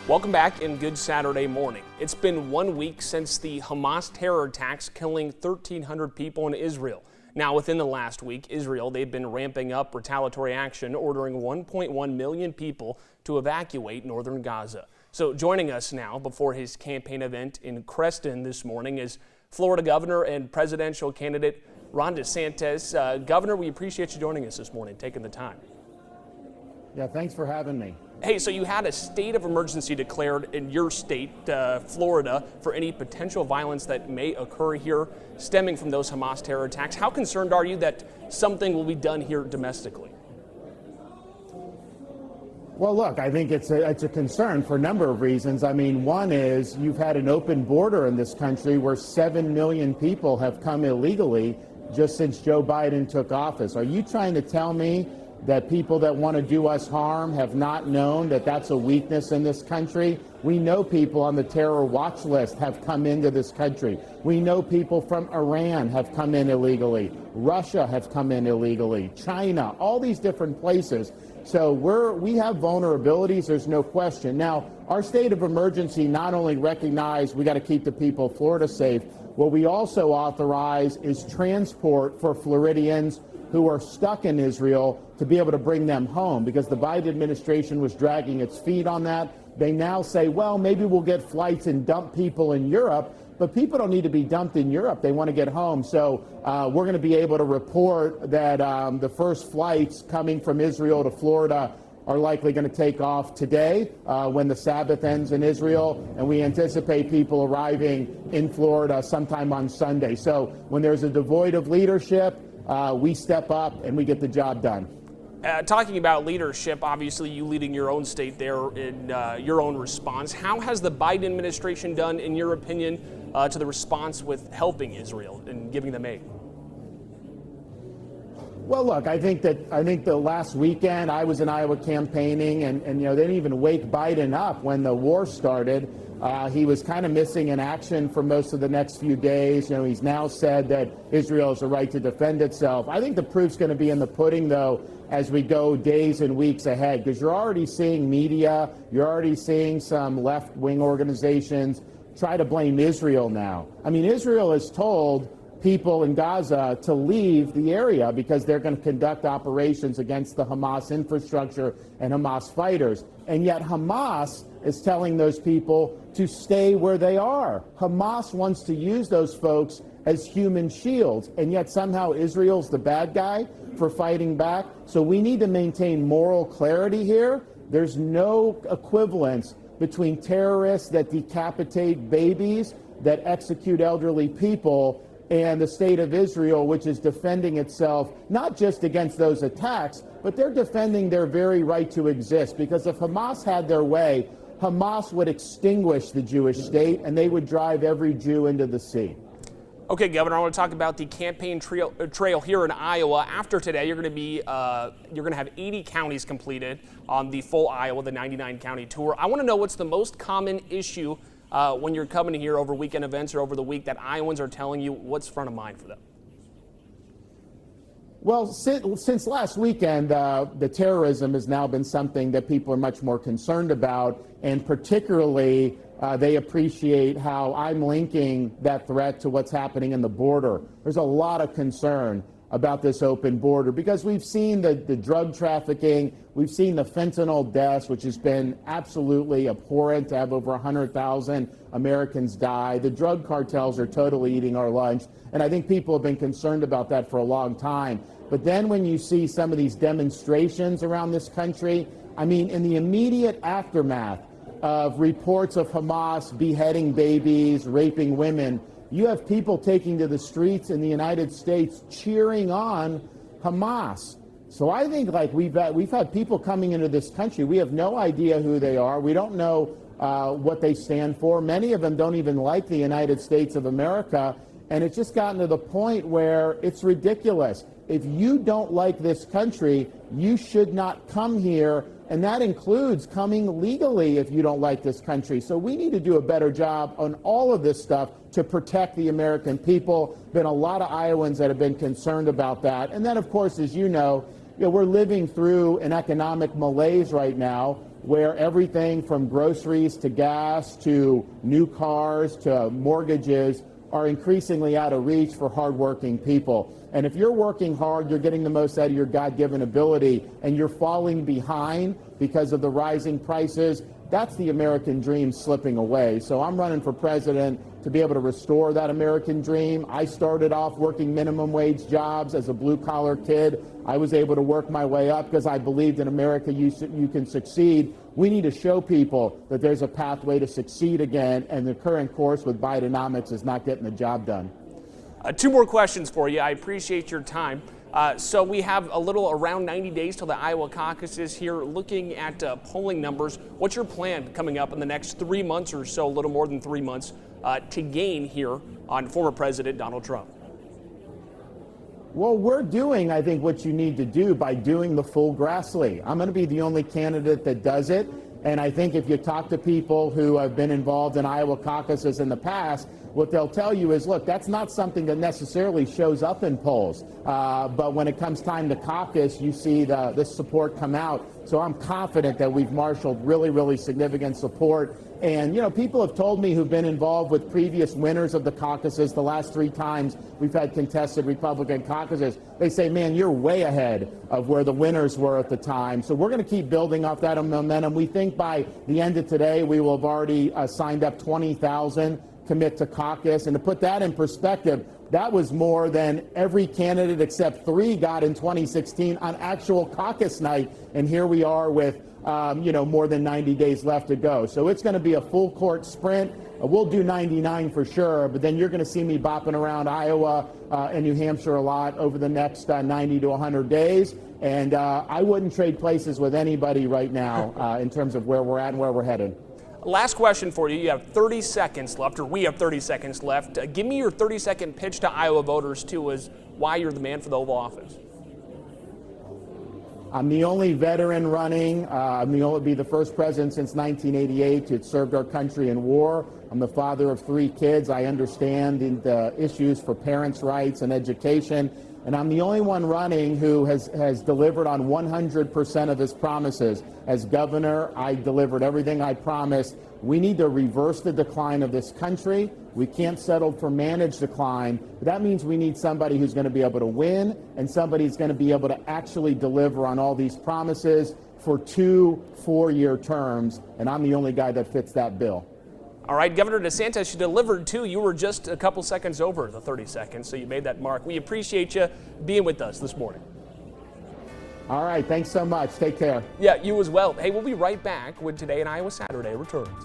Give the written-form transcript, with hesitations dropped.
Welcome back and good Saturday morning. It's been 1 week since the Hamas terror attacks killing 1,300 people in Israel. Now, within the last week, Israel, they've been ramping up retaliatory action, ordering 1.1 million people to evacuate northern Gaza. So joining us now before his campaign event in Creston this morning is Florida Governor and presidential candidate Ron DeSantis. Governor, we appreciate you joining us this morning, taking the time. Yeah, thanks for having me. Hey, so you had a state of emergency declared in your state, Florida, for any potential violence that may occur here stemming from those Hamas terror attacks. How concerned are you that something will be done here domestically? Well, look, I think it's a concern for a number of reasons. I mean, one is you've had an open border in this country where 7 million people have come illegally just since Joe Biden took office. Are you trying to tell me that people that want to do us harm have not known that that's a weakness in this country? We know people on the terror watch list have come into this country. We know people from Iran have come in illegally. Russia have come in illegally. China, all these different places. So we have vulnerabilities, there's no question. Now, our state of emergency not only recognized we got to keep the people of Florida safe, what we also authorize is transport for Floridians who are stuck in Israel to be able to bring them home, because the Biden administration was dragging its feet on that. They now say, well, maybe we'll get flights and dump people in Europe, but people don't need to be dumped in Europe. They want to get home. So we're going to be able to report that the first flights coming from Israel to Florida are likely going to take off today when the Sabbath ends in Israel, and we anticipate people arriving in Florida sometime on Sunday. So when there's a devoid of leadership, we step up and we get the job done. Talking about leadership, obviously you leading your own state there in your own response. How has the Biden administration done, in your opinion, to the response with helping Israel and giving them aid? Well, look, I think the last weekend I was in Iowa campaigning, and they didn't even wake Biden up when the war started. He was kind of missing in action for most of the next few days. He's now said that Israel has a right to defend itself. I think the proof's going to be in the pudding, though, as we go days and weeks ahead, because you're already seeing media, you're already seeing some left-wing organizations try to blame Israel now. I mean, Israel has told people in Gaza to leave the area because they're going to conduct operations against the Hamas infrastructure and Hamas fighters. And yet Hamas is telling those people to stay where they are. Hamas wants to use those folks as human shields, and yet somehow Israel's the bad guy for fighting back. So we need to maintain moral clarity here. There's no equivalence between terrorists that decapitate babies, that execute elderly people, and the state of Israel, which is defending itself not just against those attacks, but they're defending their very right to exist. Because if Hamas had their way, Hamas would extinguish the Jewish state and they would drive every Jew into the sea. Okay, Governor, I want to talk about the campaign trail here in Iowa. After today, you're going to have 80 counties completed on the full Iowa, the 99 county tour. I want to know what's the most common issue when you're coming here over weekend events or over the week that Iowans are telling you what's front of mind for them? Well, since last weekend, the terrorism has now been something that people are much more concerned about, and particularly they appreciate how I'm linking that threat to what's happening in the border. There's a lot of concern about this open border because we've seen the drug trafficking, we've seen the fentanyl deaths, which has been absolutely abhorrent to have over 100,000 Americans die. The drug cartels are totally eating our lunch, and I think people have been concerned about that for a long time. But then when you see some of these demonstrations around this country, I mean, in the immediate aftermath of reports of Hamas beheading babies, raping women, you have people taking to the streets in the United States cheering on Hamas. So I think we've had people coming into this country. We have no idea who they are. We don't know what they stand for. Many of them don't even like the United States of America. And it's just gotten to the point where it's ridiculous. If you don't like this country, you should not come here. And that includes coming legally if you don't like this country. So we need to do a better job on all of this stuff to protect the American people. Been a lot of Iowans that have been concerned about that. And then, of course, as you know, we're living through an economic malaise right now where everything from groceries to gas to new cars to mortgages are increasingly out of reach for hardworking people. And if you're working hard, you're getting the most out of your God-given ability, and you're falling behind because of the rising prices, that's the American dream slipping away. So I'm running for president to be able to restore that American dream. I started off working minimum wage jobs as a blue-collar kid. I was able to work my way up because I believed in America you can succeed. We need to show people that there's a pathway to succeed again, and the current course with Bidenomics is not getting the job done. Two more questions for you. I appreciate your time. So we have a little around 90 days till the Iowa caucuses here. Looking at polling numbers, what's your plan coming up in the next 3 months or so, a little more than 3 months, to gain here on former President Donald Trump? Well, we're doing, I think, what you need to do by doing the full Grassley. I'm going to be the only candidate that does it. And I think if you talk to people who have been involved in Iowa caucuses in the past, what they'll tell you is, look, that's not something that necessarily shows up in polls. But when it comes time to caucus, you see this support come out. So I'm confident that we've marshaled really, really significant support. And, people have told me who've been involved with previous winners of the caucuses, the last 3 times we've had contested Republican caucuses, they say, man, you're way ahead of where the winners were at the time. So we're going to keep building off that momentum. We think by the end of today, we will have already signed up 20,000 commit to caucus. And to put that in perspective, that was more than every candidate except 3 got in 2016 on actual caucus night. And here we are with more than 90 days left to go. So it's going to be a full court sprint. We'll do 99 for sure, but then you're going to see me bopping around Iowa and New Hampshire a lot over the next 90 to 100 days. And I wouldn't trade places with anybody right now in terms of where we're at and where we're headed. Last question for you. You have 30 seconds left, or we have 30 seconds left. Give me your 30-second pitch to Iowa voters, too, as why you're the man for the Oval Office. I'm the only veteran running. Be the first president since 1988 to have served our country in war. I'm the father of 3 kids. I understand the issues for parents' rights and education. And I'm the only one running who has delivered on 100% of his promises. As governor, I delivered everything I promised. We need to reverse the decline of this country. We can't settle for managed decline. But that means we need somebody who's going to be able to win and somebody who's going to be able to actually deliver on all these promises for 2 4-year terms. And I'm the only guy that fits that bill. All right, Governor DeSantis, you delivered too. You were just a couple seconds over the 30 seconds, so you made that mark. We appreciate you being with us this morning. All right, thanks so much. Take care. Yeah, you as well. Hey, we'll be right back when Today in Iowa Saturday returns.